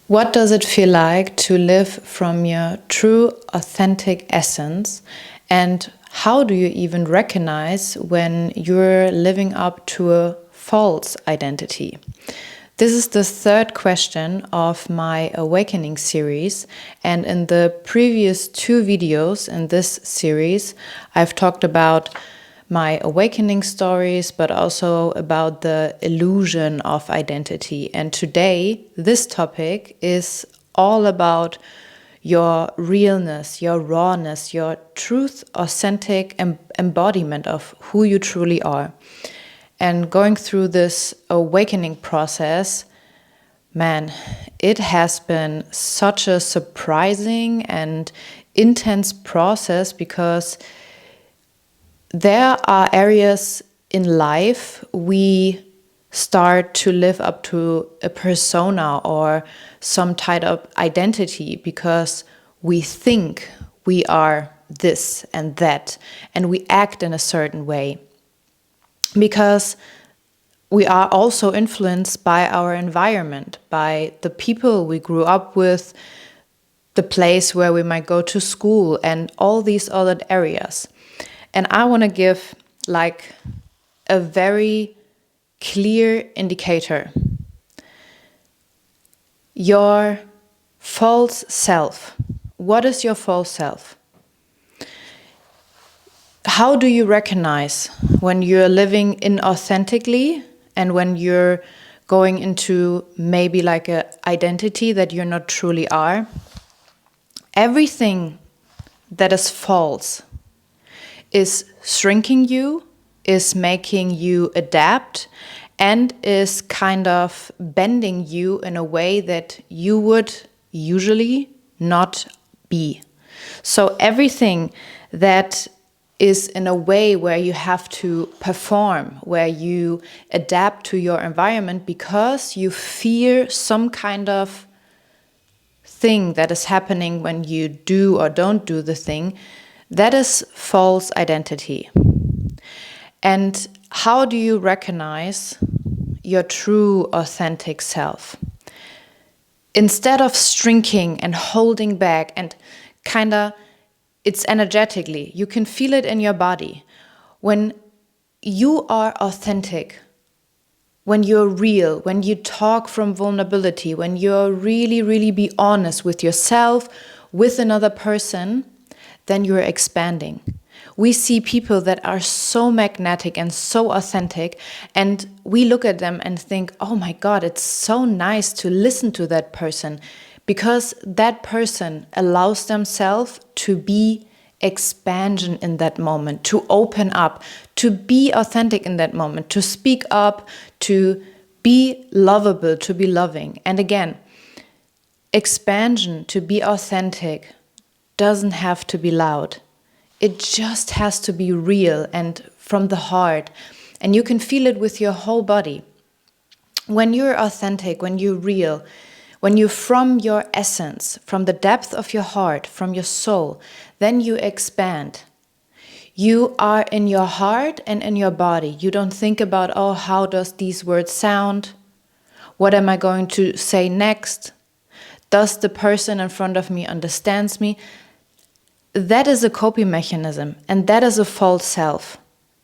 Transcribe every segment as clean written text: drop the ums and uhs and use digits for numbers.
What does it feel like to live from your true, authentic essence? And how do you even recognize when you're living up to a false identity? This is the third question of my Awakening series. And in the previous two videos in this series, I've talked about my awakening stories, but also about the illusion of identity. And today, this topic is all about your realness, your rawness, your truth, authentic embodiment of who you truly are. And going through this awakening process, man, it has been such a surprising and intense process, because there are areas in life we start to live up to a persona or some type of identity because we think we are this and that, and we act in a certain way because we are also influenced by our environment, by the people we grew up with, the place where we might go to school, and all these other areas. And I want to give like a very clear indicator. Your false self. What is your false self? How do you recognize when you're living inauthentically and when you're going into maybe like an identity that you're not truly are? Everything that is false is shrinking you, is making you adapt, and is kind of bending you in a way that you would usually not be. So everything that is in a way where you have to perform, where you adapt to your environment because you fear some kind of thing that is happening when you do or don't do the thing, that is false identity. And how do you recognize your true, authentic self? Instead of shrinking and holding back and it's energetically, you can feel it in your body. When you are authentic, when you're real, when you talk from vulnerability, when you're really be honest with yourself, with another person, then you're expanding. We see people that are so magnetic and so authentic, and we look at them and think, oh my God, it's so nice to listen to that person, because that person allows themselves to be expansion in that moment, to open up, to be authentic in that moment, to speak up, to be lovable, to be loving. And again, expansion, to be authentic, doesn't have to be loud. It just has to be real and from the heart. And you can feel it with your whole body. When you're authentic, when you're real, when you're from your essence, from the depth of your heart, from your soul, then you expand. You are in your heart and in your body. You don't think about, oh, how does these words sound? What am I going to say next? Does the person in front of me understands me? That is a coping mechanism, and that is a false self.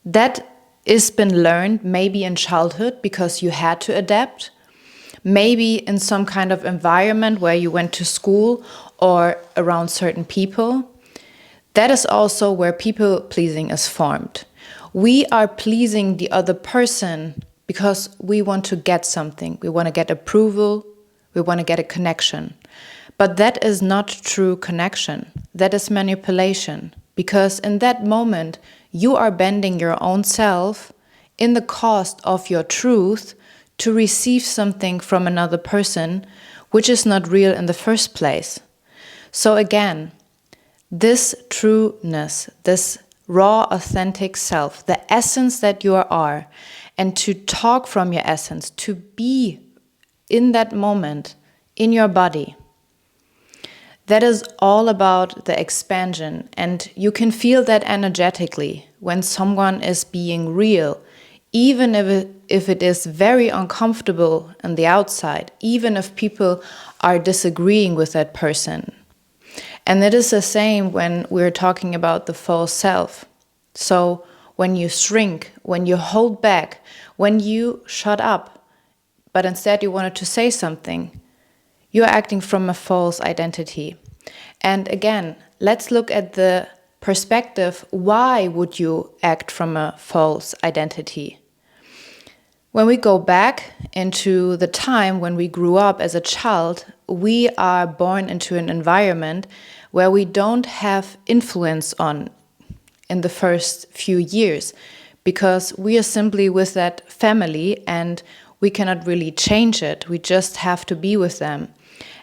That has been learned maybe in childhood because you had to adapt, maybe in some kind of environment where you went to school or around certain people. That is also where people pleasing is formed. We are pleasing the other person because we want to get something. We want to get approval. We want to get a connection. But that is not true connection. That is manipulation. Because in that moment, you are bending your own self in the cost of your truth to receive something from another person, which is not real in the first place. So again, this trueness, this raw, authentic self, the essence that you are, and to talk from your essence, to be in that moment, in your body, that is all about the expansion. And you can feel that energetically when someone is being real, even if it is very uncomfortable on the outside, even if people are disagreeing with that person. And it is the same when we're talking about the false self. So when you shrink, when you hold back, when you shut up, but instead you wanted to say something, you're acting from a false identity. And again, let's look at the perspective. Why would you act from a false identity? When we go back into the time when we grew up as a child, we are born into an environment where we don't have influence on in the first few years, because we are simply with that family and we cannot really change it. We just have to be with them.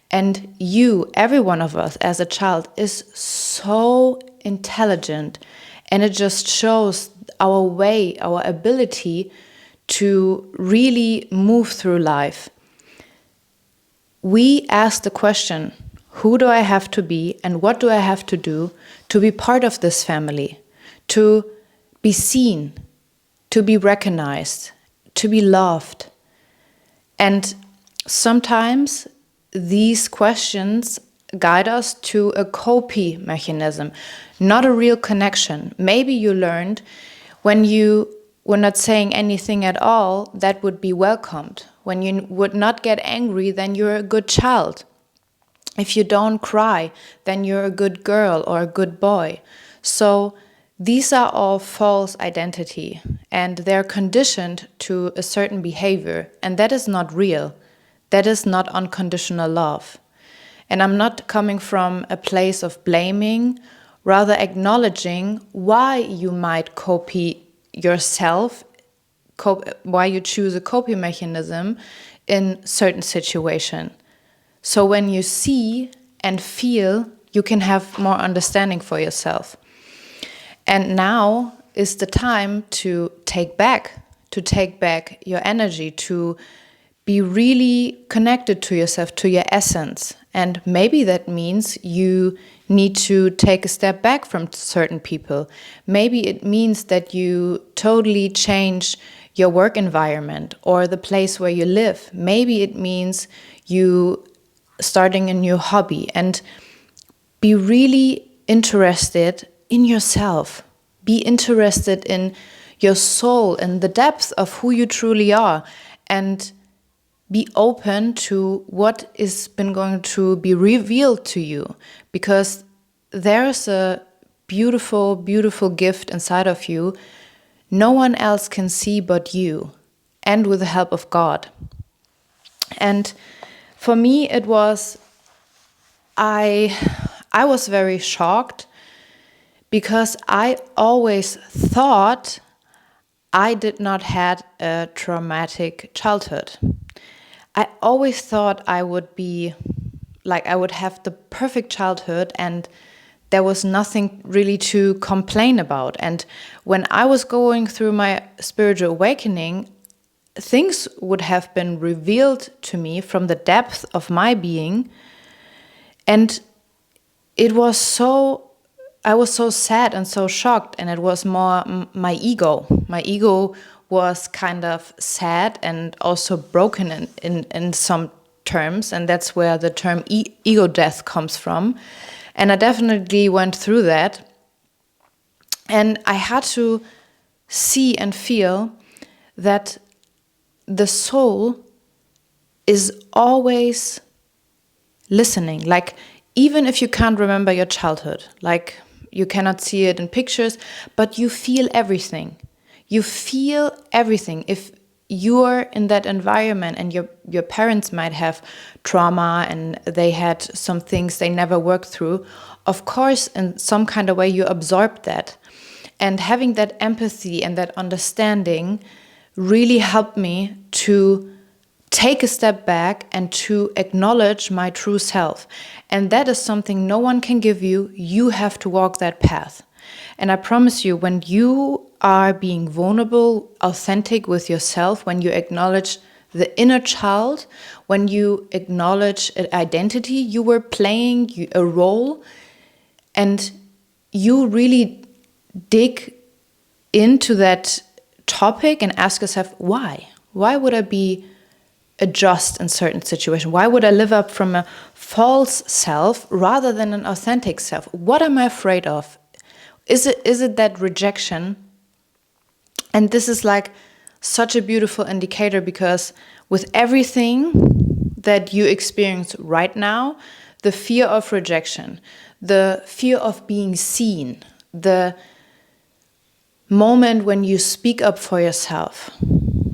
And you, every one of us as a child, is so intelligent, and it just shows our way, our ability to really move through life. We ask the question, who do I have to be and what do I have to do to be part of this family, to be seen, to be recognized, to be loved? And sometimes these questions guide us to a copy mechanism, not a real connection. Maybe you learned when you were not saying anything at all, that would be welcomed. When you would not get angry, then you're a good child. If you don't cry, then you're a good girl or a good boy. So these are all false identity, and they're conditioned to a certain behavior, and that is not real. That is not unconditional love. And I'm not coming from a place of blaming, rather acknowledging why you might copy yourself, why you choose a coping mechanism in certain situation. So when you see and feel, you can have more understanding for yourself. And now is the time to take back your energy, to be really connected to yourself, to your essence. And maybe that means you need to take a step back from certain people. Maybe it means that you totally change your work environment or the place where you live. Maybe it means you starting a new hobby, and be really interested in yourself. Be interested in your soul and the depth of who you truly are, and be open to what is been going to be revealed to you, because there's a beautiful, beautiful gift inside of you no one else can see but you, and with the help of God. And for me, it was, I was very shocked, because I always thought I did not had a traumatic childhood. I always thought I would be like, I would have the perfect childhood and there was nothing really to complain about. And when I was going through my spiritual awakening, things would have been revealed to me from the depth of my being. And it was so, I was so sad and so shocked, and it was more my ego. My ego was kind of sad and also broken in some terms, and that's where the term ego death comes from. And I definitely went through that. And I had to see and feel that the soul is always listening. Like, even if you can't remember your childhood, like you cannot see it in pictures, but you feel everything. You feel everything. If you're in that environment and your parents might have trauma and they had some things they never worked through, of course, in some kind of way you absorb that. And having that empathy and that understanding really helped me to take a step back and to acknowledge my true self. And that is something no one can give you. You have to walk that path. And I promise you, when you are being vulnerable, authentic with yourself, when you acknowledge the inner child, when you acknowledge an identity, you were playing a role, and you really dig into that topic and ask yourself, why? Why would I be adjust in certain situations? Why would I live up from a false self rather than an authentic self? What am I afraid of? Is it that rejection? And this is like such a beautiful indicator, because with everything that you experience right now, the fear of rejection, the fear of being seen, the moment when you speak up for yourself,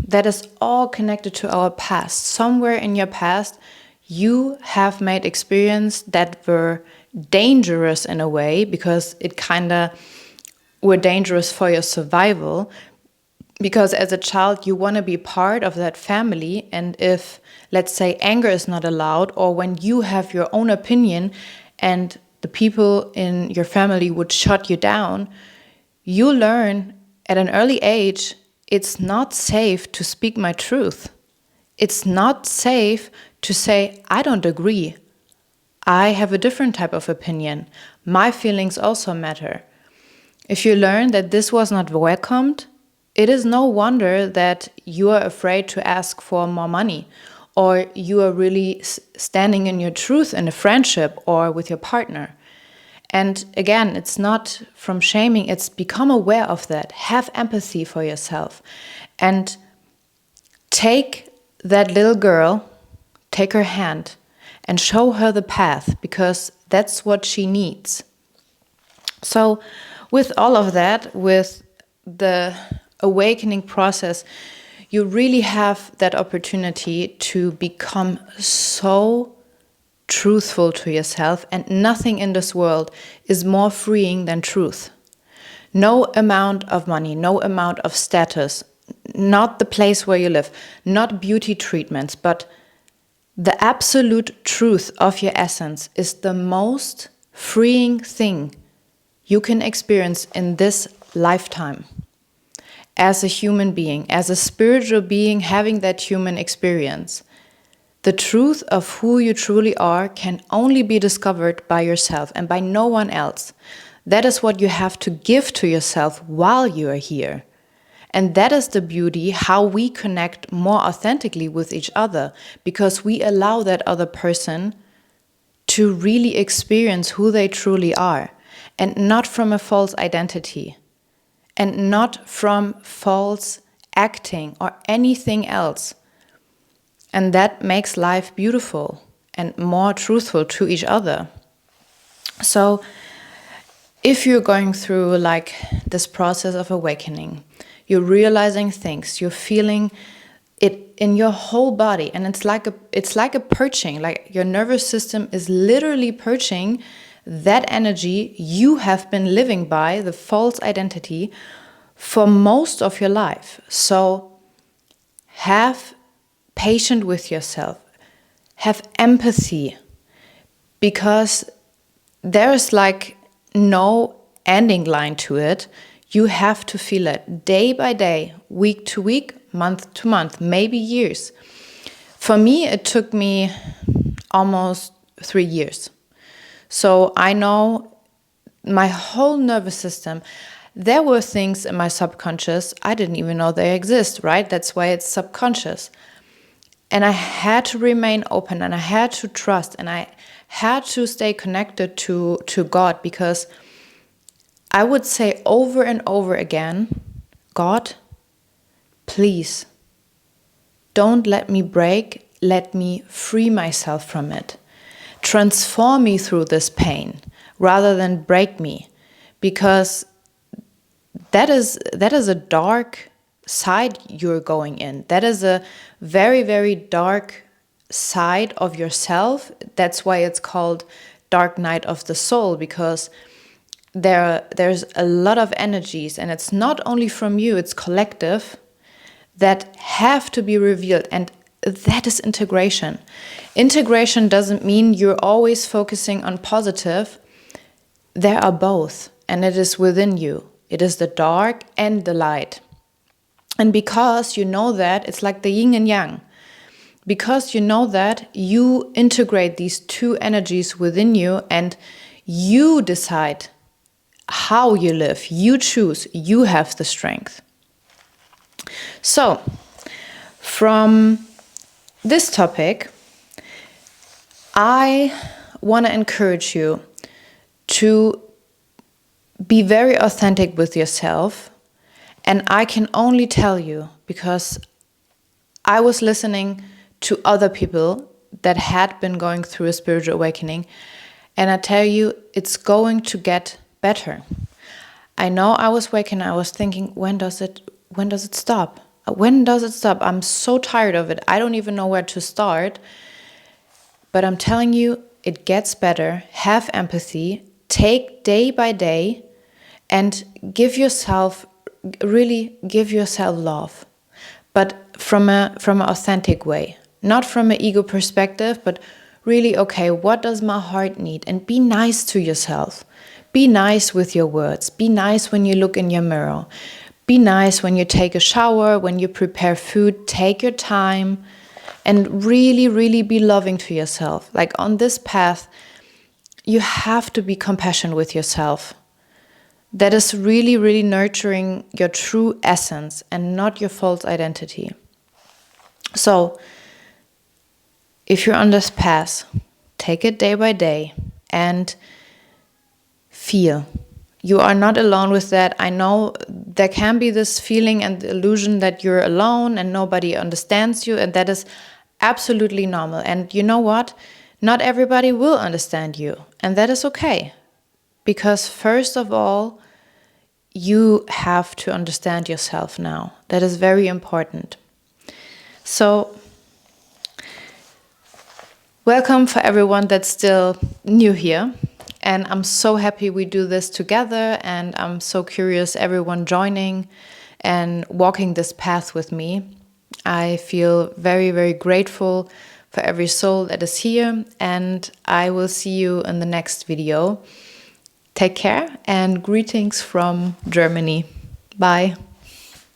that is all connected to our past. Somewhere in your past, you have made experiences that were dangerous in a way, because it kind of were dangerous for your survival. Because as a child, you want to be part of that family. And if, let's say, anger is not allowed, or when you have your own opinion and the people in your family would shut you down, you learn at an early age, it's not safe to speak my truth. It's not safe to say, I don't agree. I have a different type of opinion. My feelings also matter. If you learn that this was not welcomed, it is no wonder that you are afraid to ask for more money, or you are really standing in your truth in a friendship or with your partner. And again, it's not from shaming, it's become aware of that. Have empathy for yourself. And take that little girl, take her hand, and show her the path, because that's what she needs. So with all of that, with the awakening process, you really have that opportunity to become so truthful to yourself, and nothing in this world is more freeing than truth. No amount of money, no amount of status, not the place where you live, not beauty treatments, but the absolute truth of your essence is the most freeing thing you can experience in this lifetime. As a human being, as a spiritual being having that human experience, the truth of who you truly are can only be discovered by yourself and by no one else. That is what you have to give to yourself while you are here. And that is the beauty, how we connect more authentically with each other, because we allow that other person to really experience who they truly are, and not from a false identity, and not from false acting or anything else. And that makes life beautiful and more truthful to each other. So if you're going through like this process of awakening, you're realizing things, you're feeling it in your whole body, and it's like a purging, like your nervous system is literally purging that energy you have been living by, the false identity, for most of your life. So have patience with yourself, have empathy, because there is like no ending line to it. You have to feel it day by day, week to week, month to month, maybe years. For me, it took me almost 3 years. So I know my whole nervous system, there were things in my subconscious I didn't even know they exist, right? That's why it's subconscious. And I had to remain open, and I had to trust, and I had to stay connected to God, because I would say over and over again, God, please, don't let me break, let me free myself from it. Transform me through this pain rather than break me, because that is a dark side you're going in. That is a very, very dark side of yourself. That's why it's called Dark Night of the Soul, because there's a lot of energies, and it's not only from you, it's collective, that have to be revealed. And that is integration. Integration doesn't mean you're always focusing on positive. There are both, and it is within you. It is the dark and the light. And because you know that, it's like the yin and yang. Because you know that, you integrate these two energies within you, and you decide how you live. You choose. You have the strength. So, from this topic, I want to encourage you to be very authentic with yourself. And I can only tell you, because I was listening to other people that had been going through a spiritual awakening, and I tell you, it's going to get better. I know I was waking, I was thinking, when does it stop? When does it stop? I'm so tired of it. I don't even know where to start. But I'm telling you, it gets better. Have empathy. Take day by day and really give yourself love. But from an authentic way. Not from an ego perspective, but really, okay, what does my heart need? And be nice to yourself. Be nice with your words. Be nice when you look in your mirror. Be nice when you take a shower, when you prepare food. Take your time and really, really be loving to yourself. Like on this path, you have to be compassionate with yourself. That is really, really nurturing your true essence and not your false identity. So, if you're on this path, take it day by day and feel. You are not alone with that. I know there can be this feeling and the illusion that you're alone and nobody understands you, and that is absolutely normal. And you know what? Not everybody will understand you, and that is okay. Because first of all, you have to understand yourself now. That is very important. So, welcome for everyone that's still new here. And I'm so happy we do this together, and I'm so curious everyone joining and walking this path with me. I feel very, very grateful for every soul that is here, and I will see you in the next video. Take care and greetings from Germany. Bye.